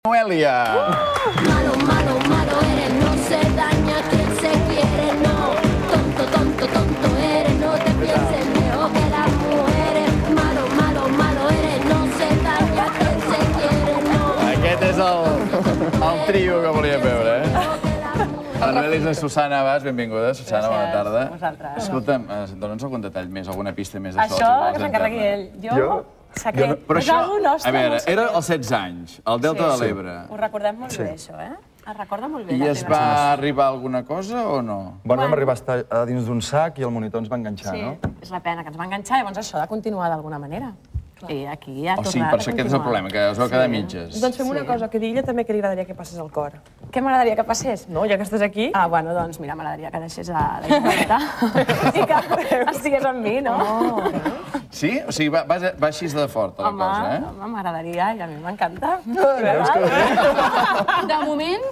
Noelia. Malo, malo, malo eres, no se daña quien se quiere, no. Tonto, tonto, tonto eres, no te pienses mejor que las mujeres. Malo, malo, malo eres, no se daña quien se quiere, no. Aquest és el trio que volíem veure, La Noelia és la Susana Abas, benvinguda. Susana, bona tarda. Vosaltres. Escolta'm, dona'ns algun detall més, alguna pista més d'això. Això que s'encarregui ell. Jo? Secret. Però És això, algo nostre. a veure, era als 16 anys, al Delta de l'Ebre. Ho recordem molt bé, això, Es recorda molt bé. I es va arribar a alguna cosa o no? Bueno, vam arribar a estar a dins d'un sac i el monitor ens va enganxar, no? Sí, és la pena que ens va enganxar, llavors això ha de continuar d'alguna manera. I aquí ha O tornat sigui, per això a aquest és el continuar. problema, que us vau quedar mitges. Doncs fem una cosa, que a ella també que li agradaria que passés al cor. Què m'agradaria que passés? No, ja que estàs aquí... Ah, bueno, doncs mira, m'agradaria que deixés a la Isabeleta i que estigués amb mi, no? Sí? O sigui, va així de fort, la cosa, Home, m'agradaria i a mi m'encanta. De moment,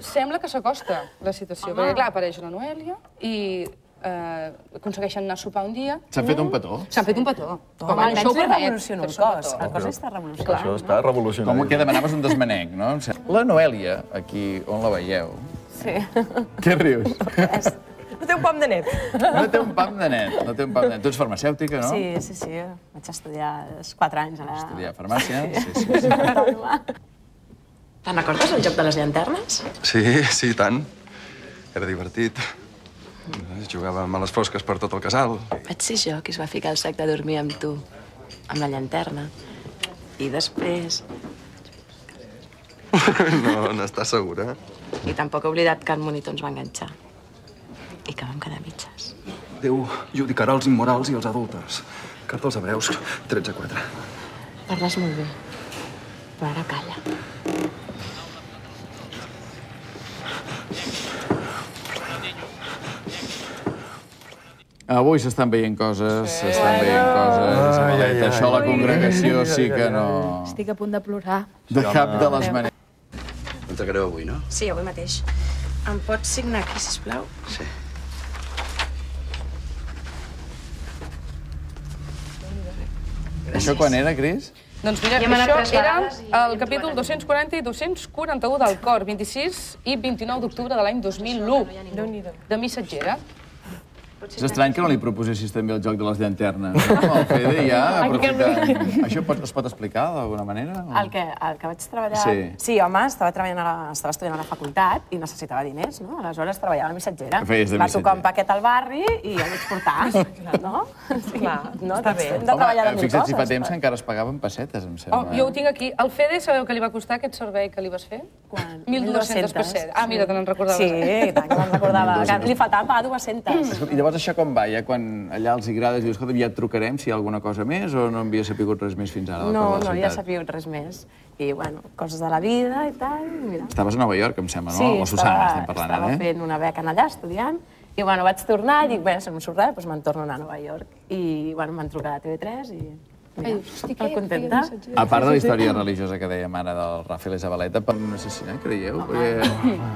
sembla que s'acosta la situació, perquè clar, apareix la Noelia i aconsegueixen anar a sopar un dia. S'han fet un petó. S'han fet un petó. Com el nen li revoluciona el cos. El cos està revolucionant. Això està revolucionari. Com que demanaves un desmanec, no? La Noelia, aquí on la veieu... Sí. Què rius? No té un pam de net. No té un pam de net, no té un pam de net. Tu ets farmacèutica, no? Sí. Vaig estudiar 4 anys a la... Estudiar farmàcia, sí. Te'n recordes el joc de les llanternes? Sí, tant. Era divertit. Jugàvem a les fosques per tot el casal. Vaig ser jo qui es va ficar al sac de dormir amb tu, amb la llanterna. I després... No, n'estàs segura? I tampoc he oblidat que el monitor ens va enganxar. I que vam quedar mitges. Déu judicarà els immorals i els adúlters. Carta als hebreus, 13:4. Parles molt bé, però ara calla. Avui s'estan veient coses, Isabeleta. Això la congregació sí que no... Estic a punt de plorar. De cap de les maneres. Entregareu avui, no? Sí, avui mateix. Em pots signar aquí, sisplau? Sí. Això quan era, Cris? Doncs mira, Ja m'ha anat això 3 era vegades i el capítol 240 i 241 del cor, 26 i 29 d'octubre de l'any 2001, Déu-n'hi-do. de missatgera. És estrany que no li proposessis també el joc de les llanternes. No? El Fede ja aprofitant... Això es pot explicar d'alguna manera? El que vaig treballar... Sí. Sí, home, estava estudiant a la facultat i necessitava diners, no? Aleshores treballava a la missatgera. Feies de Va missatger. tocar un paquet al barri i el vaig portar, no? Sí. Clar, No, està bé. hem de treballar de mil fixa't si fa coses. temps que encara es pagaven pessetes, em Oh, sembla. jo ho tinc aquí. El Fede, sabeu que li va costar aquest servei que li vas fer? Quan? 1.200 pessetes. Ah, mira, te n'en recordaves. Sí, i tant, que me'n recordava. Que li faltava pagar 200. Escolta, i llavors això com va? Ja quan allà els agrada i dius, escolta, ja et trucarem si hi ha alguna cosa més o no havies sapigut res més fins ara? del No, cor de la no havia ciutat? sabut res més. I, bueno, coses de la vida i tal, mira. Estaves a Nova York, em sembla, no? Sí, La Susana, estem parlant, estava fent una beca allà, estudiant, i, bueno, vaig tornar i dic, bé, si no em surt res, doncs me'n torno a anar a Nova York. I, bueno, m'han trucat a TV3 i... Mira, molt contenta. A part de la història religiosa que dèiem ara del Rafa i l'Isabeleta, per un assassinat, creieu?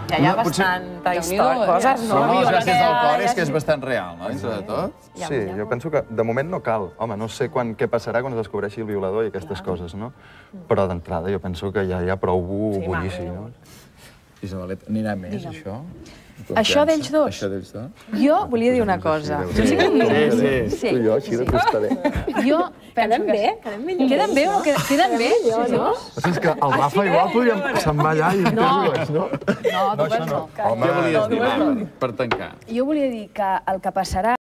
Ja hi ha bastanta història, Déu-n'hi-do, coses, no? No, les gràcies del cor és Ja que és bastant real, no? Dintre de tot. Sí, jo penso que de moment no cal. Home, no sé què passarà quan es descobreixi el violador i aquestes coses, no? Però d'entrada jo penso que ja hi ha prou bullici, no? Isabeleta, anirà més, això? Això d'ells dos? Això d'ells dos? Jo volia dir una cosa. Sí. Tu i jo, així de costaré. Jo Quedem bé, quedem millor. Queden bé o no? Queden bé? No? És que el Rafa igual podríem... Se'n va allà i dues, no? No, dues no. Què volies dir, va, per tancar? Jo volia dir que el que passarà